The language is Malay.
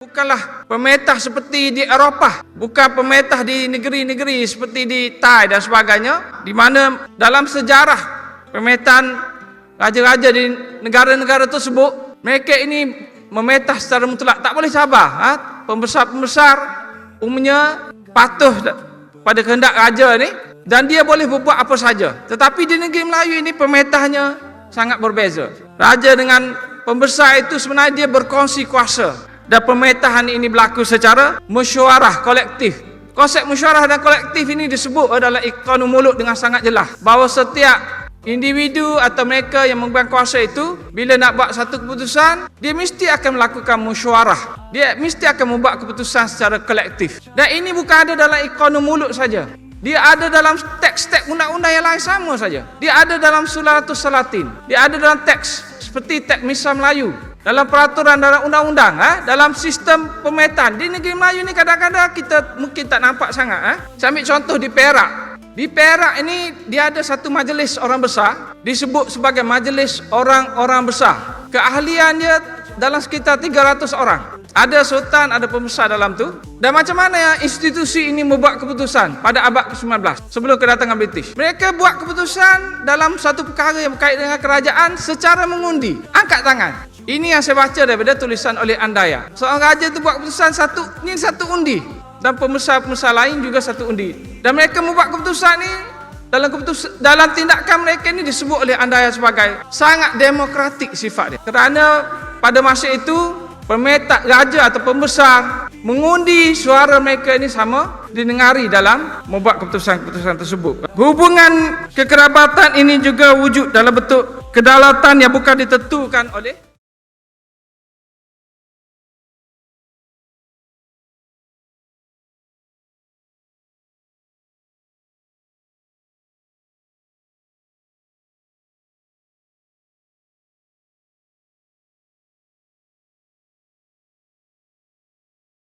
Bukanlah pemerintah seperti di Eropah, bukan pemerintah di negeri-negeri seperti di Thai dan sebagainya, di mana dalam sejarah pemerintahan raja-raja di negara-negara tersebut, mereka ini memerintah secara mutlak, tak boleh sabar. Pembesar-pembesar umumnya patuh pada kehendak raja ni dan dia boleh berbuat apa saja. Tetapi di negeri Melayu ini pemerintahnya sangat berbeza. Raja dengan pembesar itu sebenarnya dia berkongsi kuasa. Dan pemerintahan ini berlaku secara mesyuarah kolektif. Konsep mesyuarah dan kolektif ini disebut dalam Iqanul Muluk dengan sangat jelas bahawa setiap individu atau mereka yang memegang kuasa itu bila nak buat satu keputusan, dia mesti akan melakukan mesyuarah. Dia mesti akan membuat keputusan secara kolektif. Dan ini bukan ada dalam Iqanul Muluk saja. Dia ada dalam teks-teks undang-undang yang lain sama saja. Dia ada dalam Sularatus Salatin. Dia ada dalam teks seperti teks Misal Melayu. Dalam peraturan dalam undang-undang, dalam sistem pemerintahan. Di negeri Melayu ni kadang-kadang kita mungkin tak nampak sangat. Saya ambil contoh di Perak. Di Perak ini dia ada satu majlis orang besar, disebut sebagai majlis orang-orang besar. Keahlian dia dalam sekitar 300 orang. Ada sultan, ada pembesar dalam tu. Dan macam mana institusi ini membuat keputusan pada abad ke-19 sebelum kedatangan British? Mereka buat keputusan dalam satu perkara yang berkait dengan kerajaan secara mengundi, angkat tangan. Ini yang saya baca daripada tulisan oleh Andaya. Seorang raja tu buat keputusan satu undi, dan pembesar-pembesar lain juga satu undi. Dan mereka membuat keputusan ni dalam tindakan mereka ni disebut oleh Andaya sebagai sangat demokratik sifat dia. Kerana pada masa itu pemerintah raja atau pembesar mengundi suara mereka ini sama didengari dalam membuat keputusan-keputusan tersebut. Hubungan kekerabatan ini juga wujud dalam bentuk kedaulatan yang bukan ditentukan oleh